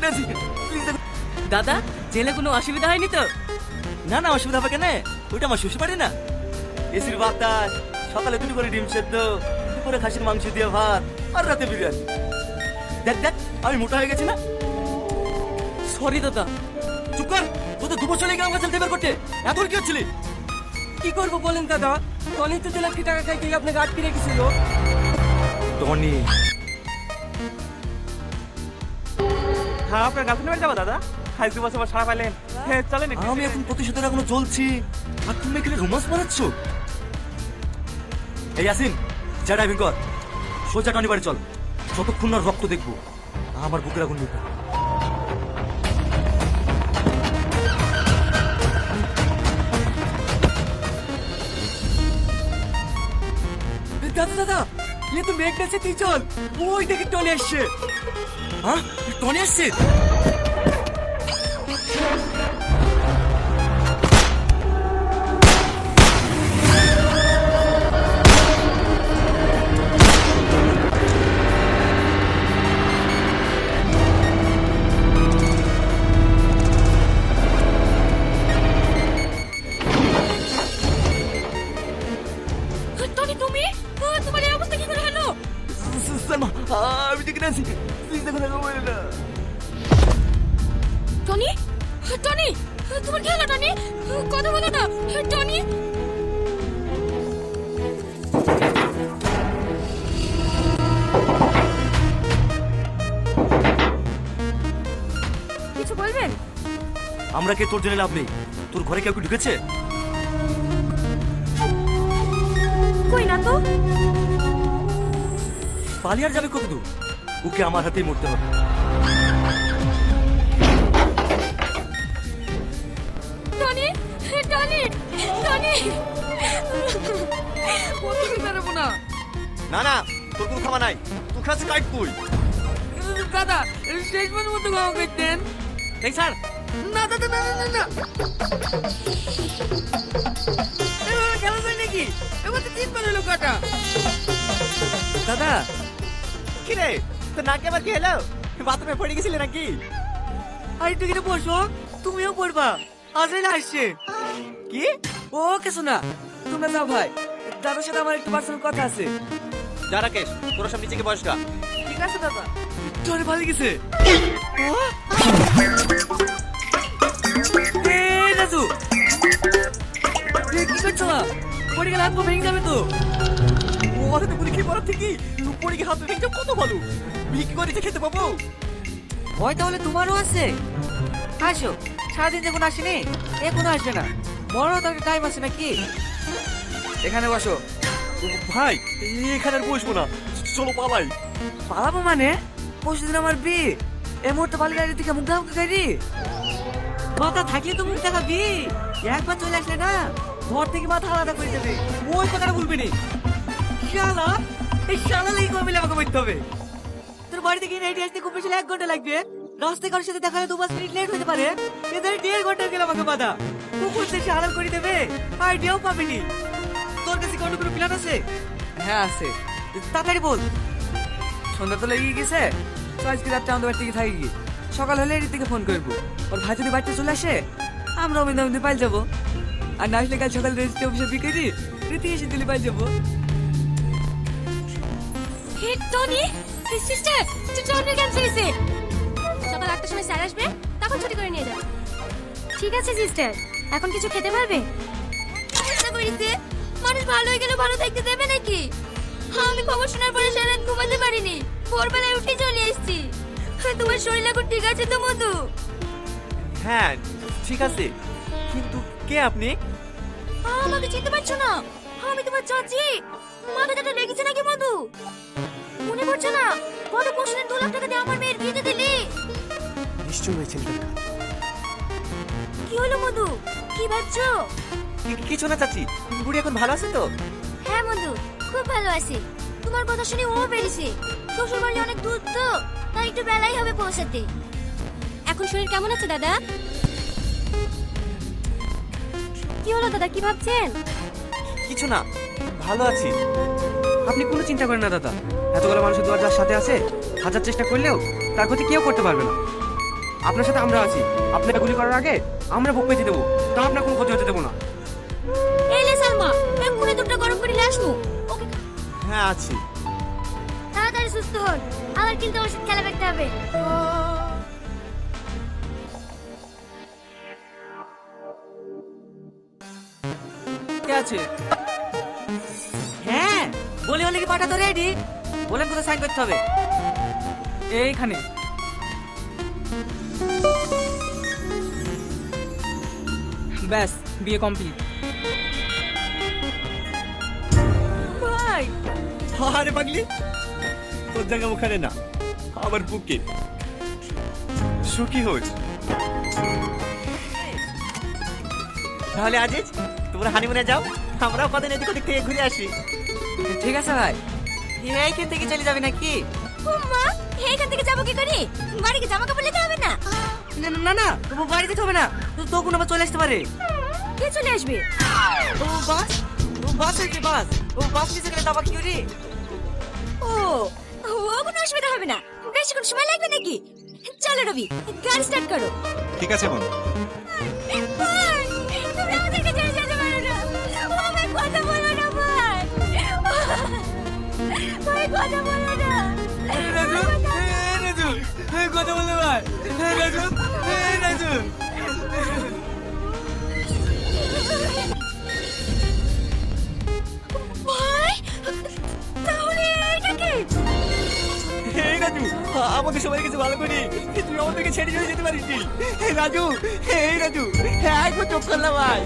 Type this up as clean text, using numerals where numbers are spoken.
ঢুকে আছি, প্লিজ দেখুন। দাদা, জেলে কোনো অসুবিধা হয়নি তো? না না, অসুবিধা হবে কেন? ওইটা আমার শ্বশুর বাড়ি না। এসির বাতাস, সকালে দুটো করে ডিম সেদ্ধ, দুপুরে খাসির মাংস দিয়ে ভাত, আর রাতে বিরিয়ানি। দেখ দেখ, আমি মোটা হয়ে গেছি না? সরি দাদা। চুপ কর, তুই তো 2 বছর লেগে আমাকে ছেলে বের করতে, এত কি হচ্ছিলি? কি করবো বলেন দাদা? টনি তো 2 লাখ টাকা খাইতে আপনাকে আটকে রেখেছিল। টনি? হ্যাঁ, আপনার গার্লফ্রেন্ড বাড়ি যাবো দাদা। হাই 2 বছর সারা পাইলেন। হ্যাঁ চলেন একটু। আমি এখন প্রতিশোধের এখনো চলছি, আর তুমি এখানে রোমান্স মারাচ্ছ? এই ইয়াসিন, যা ড্রাইভিং কর, সোজা টনি বাড়ি চল। যতক্ষণ না রক্ত দেখবো, আমার বুকের আগুন নিবে। দাদা দাদা, এ তো মেঘ গেছে, তুই চল। ওই দেখে টনি আসছে। হ্যাঁ, টনি আসছে? টনি, তুমি তোমার এই অবস্থা কি করে হলো? সালমা, আমি ঠিক আছি, প্লিজ দেখো দেখো বলে না। টনি, টনি, তোমার কি হলো টনি? কথা বলো না টনি। কিছু বলবেন? আমরা কে তোর জেনে লাভ নেই। তোর ঘরে কেউ কি ঢুকেছে? কই না তো। পালিয়ার যাবে কত দূর? ওকে আমার হাতেই মরতে হবে। Tony, Tony, Tony. ওকে বেরোবো না। না না, তোর কোনো খাওয়া নাই, তুই খাস কাট তুই। দাদা, শেষ মতো ক্ষমা করতেন। এই স্যার, না দাদা, না না না না, এভাবে খেলা যায় নাকি? এবার তো 3 বার হলো কাটা। দাদা, কি রে, তোর নাকে আবার কি হলো? বাথরুমে পড়ে গেছিলে নাকি? আর একটু কিনে বসো, তুমিও পড়বা। আজরাইল আসছে। কি? ও কিছু না, তোমরা যাও ভাই, দাদার সাথে আমার একটু পার্সোনাল কথা আছে। যা রাকেশ, তোরা সব নিচে গিয়ে বস গা। ঠিক আছে দাদা। টনি ভালো গেছে। এই রাজু, কি করছো? পড়ে গেলে হাত পা ভেঙে যাবে তো। ওর তো পুরি খেয়ে পড়ার থেকে পড়ে গিয়ে হাত ভেঙে যাও, কত ভালো। বিক্রি করে যে খেতে পাবো। ভয় তাহলে তোমারও আছে। আসো, সারাদিন যখন আসেনি এখনো আসবে না, বড় তার টাইম আছে নাকি? এখানে বসো। ভাই, এখানে আর বসবো না, চলো পালাই। পালাবো মানে? পরশুদিন আমার বিয়ে, এই মুহূর্তে বালিগাড়ি থেকে মুখ দেখাবো গাড়ি। মাথা থাকলে তো মুখ দেখাবি, একবার চলে আসলে না ঘর থেকে মাথা আলাদা করে দেবে। ওই কথাটা বলবি নি। শালা, এই শালা লাগি কবে আমাকে বলতে হবে? তোর বাড়ি থেকে হেঁটে আসতে খুব বেশি 1 ঘন্টা লাগবে, রাস্তায় কারোর সাথে দেখা হলে 2-5 মিনিট লেট হতে পারে। এদের 1.5 ঘন্টা গেলে আমাকে বাধা কুকুর দেশে হারাম করে দেবে, আইডিয়াও পাবিনি। তোর কাছে কোনো প্ল্যান আছে? হ্যাঁ আছে, তাড়াতাড়ি বল। সন্ধ্যা তো লেগে গেছে, তো আজকে রাতটা আমাদের বাড়ি থেকে থাকি গিয়ে সকাল হলে এর থেকে ফোন করবো। ওর ভাই যদি বাড়িতে চলে আসে আমরা অমিন্দে পাইল যাবো, আর না আসলে কাল সকালে রেজিস্ট্রি অফিসে বিকেলি রীতি এসে দিলে পাইল যাবো। হে টনি, সিস্টার, টনি ক্যান্সেল হয়েছে। সকাল 8টার সময় স্যার আসবে, তখন ছুটি করে নিয়ে যাবে। ঠিক আছে সিস্টার, এখন কিছু খেতে পারবে? চেষ্টা করিতে মানুষ ভালো হয়ে গেলে ভালো থাকতে দেবে নাকি? আমি খবর শোনার পরে সারা রাত ঘুমাতে পারিনি, ভোরবেলায় উঠে চলে এসেছি। তোমার শরীর এখন ঠিক আছে তো মধু? হ্যাঁ ঠিক আছে, কিন্তু কে আপনি? আমাকে চিনতে পারছো না? আমি তোমার চাচি। মাথাটা লেগেছে নাকি মধু? মনে পড়ছে না? গত পরশুদিন 2 লাখ টাকা দিয়ে আমার মেয়ের বিয়েতে দিলি। নিশ্চয়ই ওই ছেলেটার কাজ। কি হলো মধু? কি ভাবছো? কিছু না চাচি, বুড়ি এখন ভালো আছে তো? হ্যাঁ মধু, খুব ভালো আছি। তোমার কথা শুনে ও বেরিয়েছে। শ্বশুর বাড়ি অনেক দূর তো, তাই একটু বেলাই হবে পৌঁছাতে। এখন শরীর কেমন আছে দাদা? কি হলো দাদা, কি ভাবছেন? কিছু না, ভালো আছি। আপনি কোনো চিন্তা করেন না দাদা, এতগুলো মানুষের দোয়া যার সাথে আছে, হাজার চেষ্টা করলেও তার ক্ষতি কেউ করতে পারবে না। আপনার সাথে আমরা আছি। আপনাকে গুলি করার আগে আমরা বুক পেঁচে দেবো, তা আপনার কোনো ক্ষতি হতে দেবো না। এলে সালমা এক্ষুনি দুধটা গরম করে নিয়ে আসবো। ওকে হ্যাঁ আছি। তাড়াতাড়ি সুস্থ হন, আবার কিন্তু আমার সাথে খেলা দেখতে হবে। কে আছে? হ্যাঁ, বলে কি পাঠা তো রেডি। বলেন কোথায় সাইন করতে হবে? এইখানে। ব্যাস, বিয়ে কমপ্লিট। ভাই আরে পাগলি, তোর জায়গা ওখানে না, আমার বুকে। সুখী হোস। তাহলে আজিজ তোমরা হানিমুনে যাও, আমরাও কদিন এদিক ওদিক থেকে ঘুরে আসি। ঠিক আছে ভাই। এইখান থেকে চলে যাবে নাকি? মা এইখান থেকে যাবো কি করে? বাড়িতে জামা কাপড় নিতে হবে না? না না না, ও বাড়িতে হবে না, তখন আবার চলে আসতে পারে। কে চলে আসবে? ও বাস, হয়েছে বাস। ও বাস নিচে গেলে দাবা কি করি? ও কোনো অসুবিধা হবে না, বেশিক্ষণ সময় লাগবে নাকি? চলো রবি, গাড়ি স্টার্ট করো। ঠিক আছে বোন। ভাই, তোমরা আমাদেরকে ছেড়ে যেতে পারো না। ভাই, কথা বলো না ভাই। ভাই, কথা বলো না। কথা বলতে ভাই। রাজু, ভাই, তাহলে এটা কি? এই রাজু, আমাকে সবাই কিছু ভালো করি, তুই আমাদেরকে ছেড়ে চলে যেতে পারিস নি। রাজু, এই রাজু, একবার চোখ করলাম ভাই।